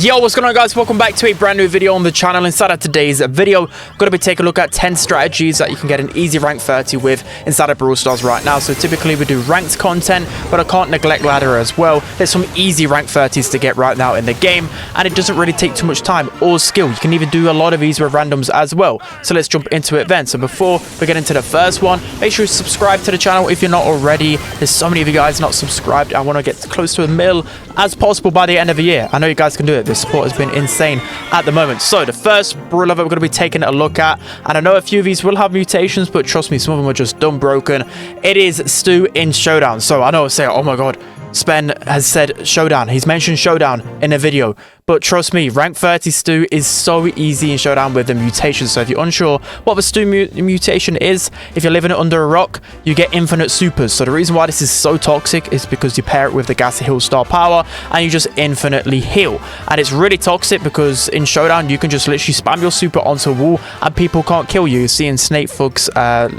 Yo, what's going on, guys? Welcome back to a brand new video on the channel. Inside of today's video, I'm going to be taking a look at 10 strategies that you can get an easy rank 30 with inside of Brawl Stars right now. So typically we do ranked content, but I can't neglect ladder as well. There's some easy rank 30s to get right now in the game, and it doesn't really take too much time or skill. You can even do a lot of these with randoms as well. So let's jump into it then. So before we get into the first one, make sure you subscribe to the channel if you're not already. There's so many of you guys not subscribed. I want to get close to 1 mil as possible by the end of the year. I know you guys can do it. The support has been insane at the moment. So the first brawler that we're going to be taking a look at, and I know a few of these will have mutations, but trust me, some of them are just dumb broken. It is Stu in Showdown. So I know I say, oh my god, Spen has said Showdown. He's mentioned Showdown in a video. But trust me, rank 30 Stu is so easy in Showdown with the mutations. So if you're unsure what the Stu mutation is, if you're living under a rock, you get infinite supers. So the reason why this is so toxic is because you pair it with the Gassy Heal star power and you just infinitely heal. And it's really toxic because in Showdown, you can just literally spam your super onto a wall and people can't kill you. You're seeing Snake Fugs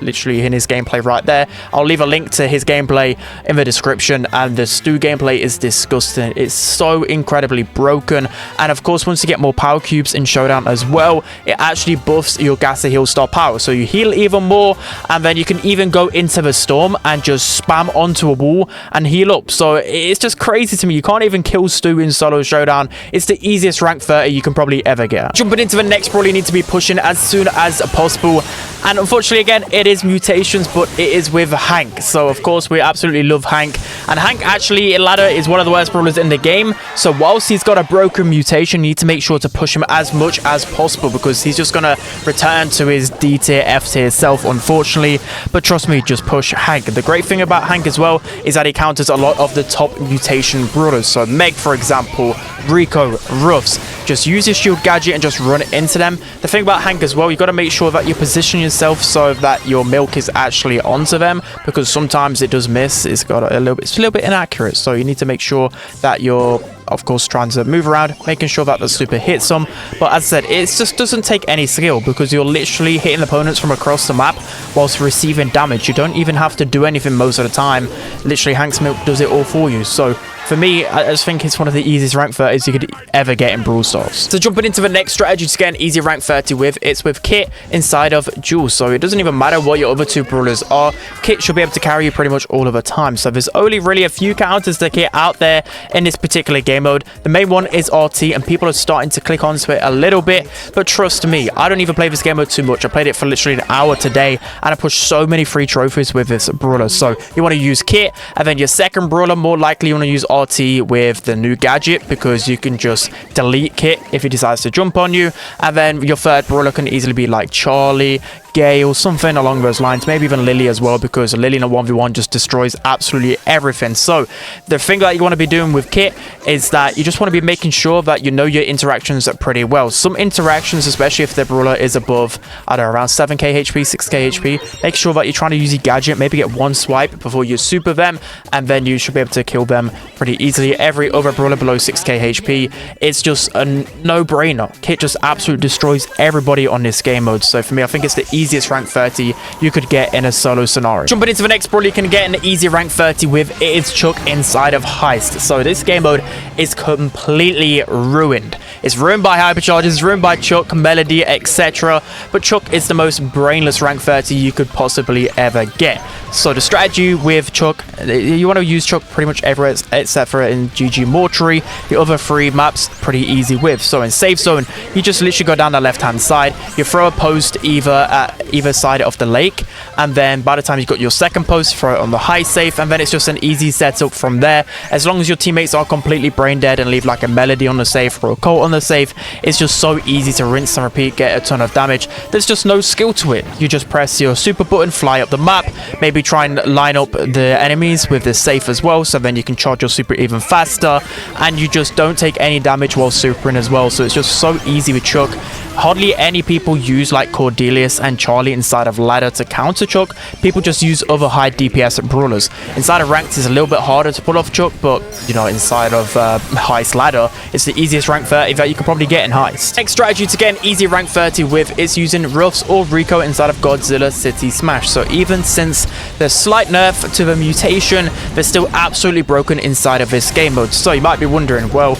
literally in his gameplay right there. I'll leave a link to his gameplay in the description, and the Stu gameplay is disgusting. It's so incredibly broken. And of course, once you get more power cubes in Showdown as well, it actually buffs your Gassy Heal star power. So you heal even more, and then you can even go into the storm and just spam onto a wall and heal up. So it's just crazy to me. You can't even kill Stu in solo Showdown. It's the easiest rank 30 you can probably ever get. Jumping into the next brawl, you need to be pushing as soon as possible. And unfortunately, again, it is mutations, but it is with Hank. So of course, we absolutely love Hank. And Hank actually in ladder is one of the worst brawlers in the game. So whilst he's got a broken mutation, you need to make sure to push him as much as possible, because he's just gonna return to his D tier, F tier self, unfortunately. But trust me, just push Hank. The great thing about Hank as well is that he counters a lot of the top mutation brawlers. So Meg, for example, Rico, Ruffs. Just use your shield gadget and just run into them. The thing about Hank as well, you got to make sure that you position yourself so that your milk is actually onto them, because sometimes it does miss. It's a little bit inaccurate. So you need to make sure that you're, of course, trying to move around, making sure that the super hits them. But as I said, it just doesn't take any skill, because you're literally hitting opponents from across the map whilst receiving damage. You don't even have to do anything most of the time. Literally, Hank's milk does it all for you. So for me, I just think it's one of the easiest rank 30s you could ever get in Brawl Stars. So jumping into the next strategy to get an easy rank 30 with, it's with Kit inside of Jules. So it doesn't even matter what your other two brawlers are. Kit should be able to carry you pretty much all of the time. So there's only really a few counters to Kit out there in this particular game mode. The main one is RT, and people are starting to click onto it a little bit. But trust me, I don't even play this game mode too much. I played it for literally an hour today, and I pushed so many free trophies with this brawler. So you want to use Kit, and then your second brawler, more likely you want to use RT with the new gadget, because you can just delete Kit if he decides to jump on you. And then your third brawler can easily be like Charlie, Gale, something along those lines, maybe even Lily as well, because Lily in a 1v1 just destroys absolutely everything. So the thing that you want to be doing with Kit is that you just want to be making sure that you know your interactions pretty well. Some interactions, especially if the brawler is above, I don't know, around 7k HP, 6k HP, make sure that you're trying to use your gadget, maybe get one swipe before you super them, and then you should be able to kill them pretty easily. Every other brawler below 6k HP, it's just a no-brainer. Kit just absolutely destroys everybody on this game mode. So for me, I think it's the easiest rank 30 you could get in a solo scenario. Jumping into the next brawl, you can get an easy rank 30 with, it is Chuck inside of Heist. So this game mode is completely ruined. It's ruined by hypercharges, it's ruined by Chuck, Melody, etc. But Chuck is the most brainless rank 30 you could possibly ever get. So the strategy with Chuck, you want to use Chuck pretty much everywhere except for in GG Mortuary. The other three maps pretty easy with. So in Safe Zone, you just literally go down the left hand side, you throw a post either at either side of the lake, and then by the time you've got your second post, throw it on the high safe, and then it's just an easy setup from there. As long as your teammates are completely brain dead and leave like a Melody on the safe or a Colt on the safe, it's just so easy to rinse and repeat, get a ton of damage. There's just no skill to it. You just press your super button, fly up the map, maybe try and line up the enemies with the safe as well, so then you can charge your super even faster, and you just don't take any damage while supering as well. So it's just so easy with Chuck. Hardly any people use like Cordelius and Charlie inside of ladder to counter Chuck. People just use other high DPS brawlers. Inside of ranked is a little bit harder to pull off Chuck, but you know, inside of Heist ladder, it's the easiest rank 30 that you can probably get in Heist. Next strategy to get an easy rank 30 with is using Ruffs or Rico inside of Godzilla City Smash. So even since there's slight nerf to the mutation, they're still absolutely broken inside of this game mode. So you might be wondering, well,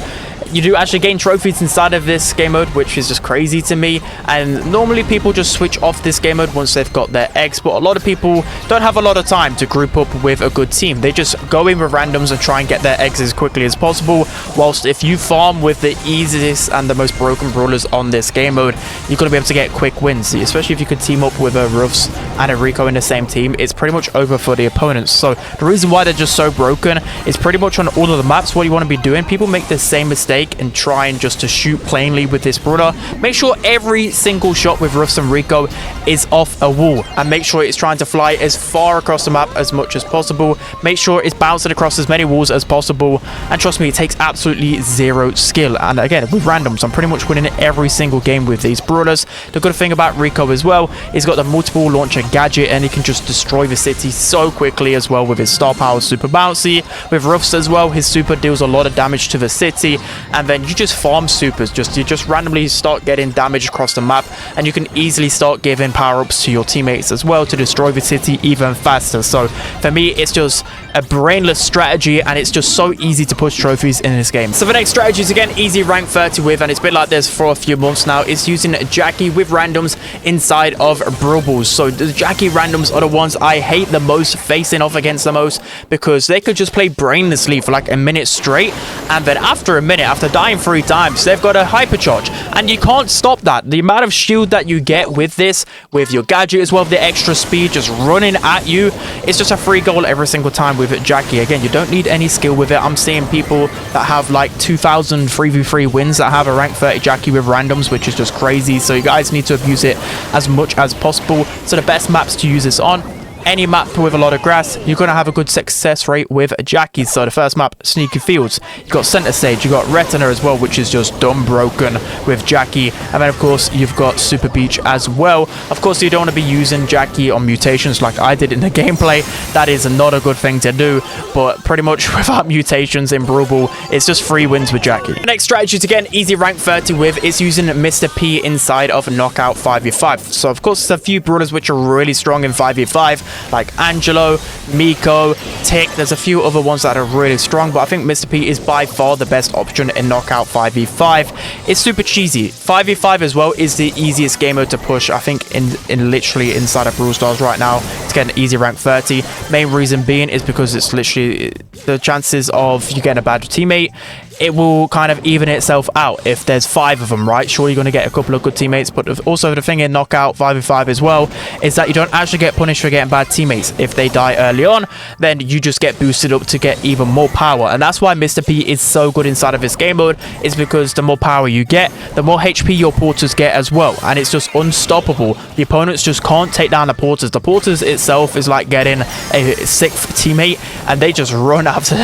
you do actually gain trophies inside of this game mode, which is just crazy to me. And normally people just switch off this game mode once they've got their eggs, but a lot of people don't have a lot of time to group up with a good team. They just go in with randoms and try and get their eggs as quickly as possible, whilst if you farm with the easiest and the most broken brawlers on this game mode, you're going to be able to get quick wins, especially if you could team up with a Ruffs and a Rico in the same team. It's pretty much over for the opponents. So the reason why they're just so broken is pretty much on all of the maps. What you want to be doing, people make the same mistake and trying just to shoot plainly with this brawler. Make sure every single shot with Ruffs and Rico is off a wall, and make sure it's trying to fly as far across the map as much as possible. Make sure it's bouncing across as many walls as possible, and trust me, it takes absolutely zero skill. And again, with randoms, I'm pretty much winning every single game with these brawlers. The good thing about Rico as well, he's got the multiple launcher gadget, and he can just destroy the city so quickly as well with his star power super bouncy. With Ruffs as well, his super deals a lot of damage to the city, and then you just farm supers, you just randomly start getting damage across the map, and you can easily start giving power-ups to your teammates as well to destroy the city even faster. So for me, it's just a brainless strategy, and it's just so easy to push trophies in this game. So the next strategy is again easy rank 30 with, and it's been like this for a few months now. It's using Jackie with randoms inside of Brawl. So the Jackie randoms are the ones I hate the most, facing off against the most, because they could just play brainlessly for like a minute straight, and then after a minute, after dying 3 times, they've got a hypercharge, and you can't stop that. The amount of shield that you get with this, with your gadget as well, the extra speed just running at you, it's just a free goal every single time with Jackie. Again, you don't need any skill with it. I'm seeing people that have like 2,000 3v3 wins that have a rank 30 Jackie with randoms, which is just crazy. So you guys need to abuse it as much as possible. So the best maps to use this on, any map with a lot of grass, you're going to have a good success rate with Jackie. So the first map, Sneaky Fields, you got Center Stage, you got Retina as well, which is just dumb broken with Jackie. And then of course you've got Super Beach as well. Of course you don't want to be using Jackie on mutations like I did in the gameplay. That is not a good thing to do, but pretty much without mutations in Brawl, it's just free wins with Jackie. The next strategy to get an easy rank 30 with is using Mr. P inside of Knockout 5v5. So of course there's a few brawlers which are really strong in 5v5, like Angelo, Miko, Tick. There's a few other ones that are really strong, but I think Mr. P is by far the best option in Knockout 5v5. It's super cheesy. 5v5 as well is the easiest game mode to push, I think, in literally inside of Brawl Stars right now to get an easy rank 30. Main reason being is because it's literally the chances of you getting a bad teammate, it will kind of even itself out if there's 5 of them, right? Sure, you're going to get a couple of good teammates, but also the thing in Knockout 5v5 as well is that you don't actually get punished for getting bad teammates. If they die early on, then you just get boosted up to get even more power, and that's why Mr. P is so good inside of this game mode, is because the more power you get, the more HP your porters get as well, and it's just unstoppable. The opponents just can't take down the porters. The porters itself is like getting a 6th teammate, and they just run after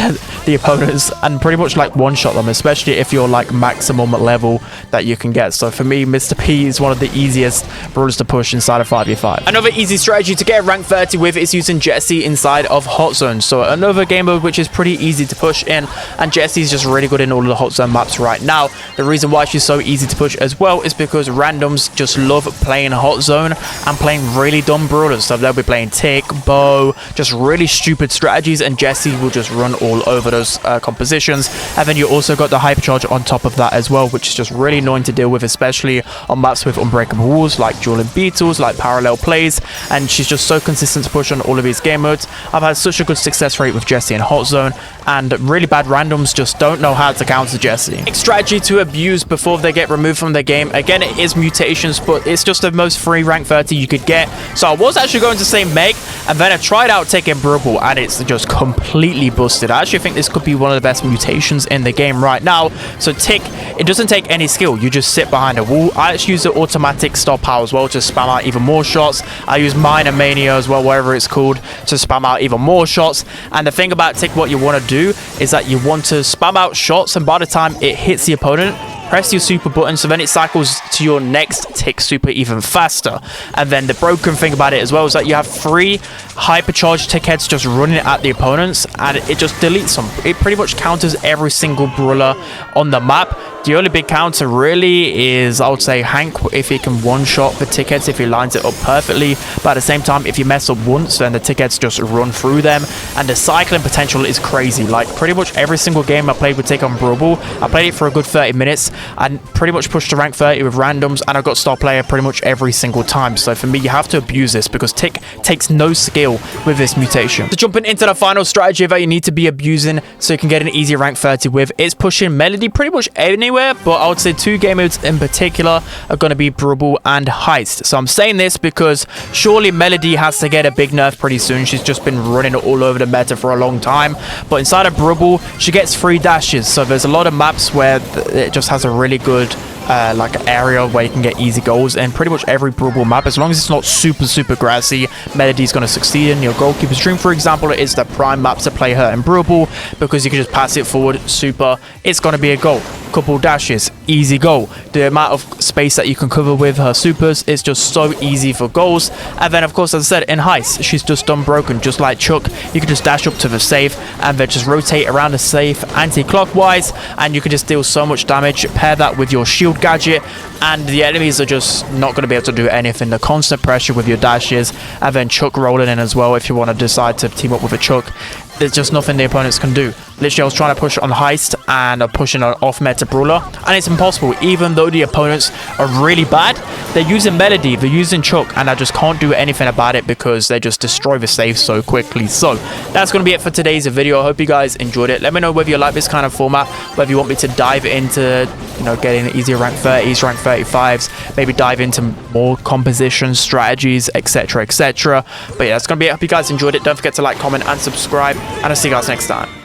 the opponents and pretty much like one-shot them, especially if you're like maximum level that you can get. So for me, Mr. P is one of the easiest brawlers to push inside of 5v5. Another easy strategy to get rank 30 with is using Jesse inside of Hot Zone. So another game mode which is pretty easy to push in, and Jesse's just really good in all of the Hot Zone maps right now. The reason why she's so easy to push as well is because randoms just love playing Hot Zone and playing really dumb brawlers. So they'll be playing Tick, Bo, just really stupid strategies, and Jesse will just run all over those compositions. And then you also got the hypercharge on top of that as well, which is just really annoying to deal with, especially on maps with unbreakable walls like dueling beetles, like parallel plays. And she's just so consistent to push on all of these game modes. I've had such a good success rate with Jessie in Hot Zone, and really bad randoms just don't know how to counter Jessie. Next strategy to abuse before they get removed from the game, again, it is mutations, but it's just the most free rank 30 you could get. So I was actually going to say Meg, and then I tried out taking Brawl, and it's just completely busted. I actually think this could be one of the best mutations in the game right now. So Tick, it doesn't take any skill, you just sit behind a wall. I actually use the automatic stop power as well to spam out even more shots. I use Minor Mania as well, whatever it's called, to spam out even more shots. And the thing about Tick, what you want to do is that you want to spam out shots, and by the time it hits the opponent, press your super button, so then it cycles to your next tick super even faster. And then the broken thing about it as well is that you have 3 hypercharged tick heads just running at the opponents, and it just deletes them. It pretty much counters every single brawler on the map. The only big counter really is, I would say, Hank, if he can one-shot the tick heads, if he lines it up perfectly. But at the same time, if you mess up once, then the tick heads just run through them. And the cycling potential is crazy. Like, pretty much every single game I played with Tick on Brawl, I played it for a good 30 minutes and pretty much pushed to rank 30 with randoms, and I got star player pretty much every single time. So for me, you have to abuse this because Tick takes no skill with this mutation. So jumping into the final strategy that you need to be abusing so you can get an easy rank 30 with, it's pushing Melody pretty much anywhere, but I would say 2 game modes in particular are going to be Brawl and Heist. So I'm saying this because surely Melody has to get a big nerf pretty soon. She's just been running all over the meta for a long time, but inside of Brawl she gets 3 dashes, so there's a lot of maps where it just has a really good like area where you can get easy goals, and pretty much every Brawl map, as long as it's not super grassy, Melody's going to succeed in. Your Goalkeeper's Dream, for example, is the prime map to play her in Brawl because you can just pass it forward super, it's going to be a goal. Couple dashes, easy goal. The amount of space that you can cover with her supers is just so easy for goals. And then of course, as I said, in Heist, she's just done broken, just like Chuck. You can just dash up to the safe and then just rotate around the safe anti-clockwise, and you can just deal so much damage. Pair that with your shield gadget and the enemies are just not going to be able to do anything. The constant pressure with your dashes, and then Chuck rolling in as well if you want to decide to team up with a Chuck. There's just nothing the opponents can do. Literally, I was trying to push on Heist and I'm pushing an off-meta brawler, and it's impossible. Even though the opponents are really bad, they're using Melody, they're using Chuck, and I just can't do anything about it because they just destroy the save so quickly. So that's going to be it for today's video. I hope you guys enjoyed it. Let me know whether you like this kind of format, whether you want me to dive into, you know, getting easier rank 30s, rank 35s, maybe dive into more composition strategies, etc, etc. But yeah, that's going to be it. I hope you guys enjoyed it. Don't forget to like, comment, and subscribe, and I'll see you guys next time.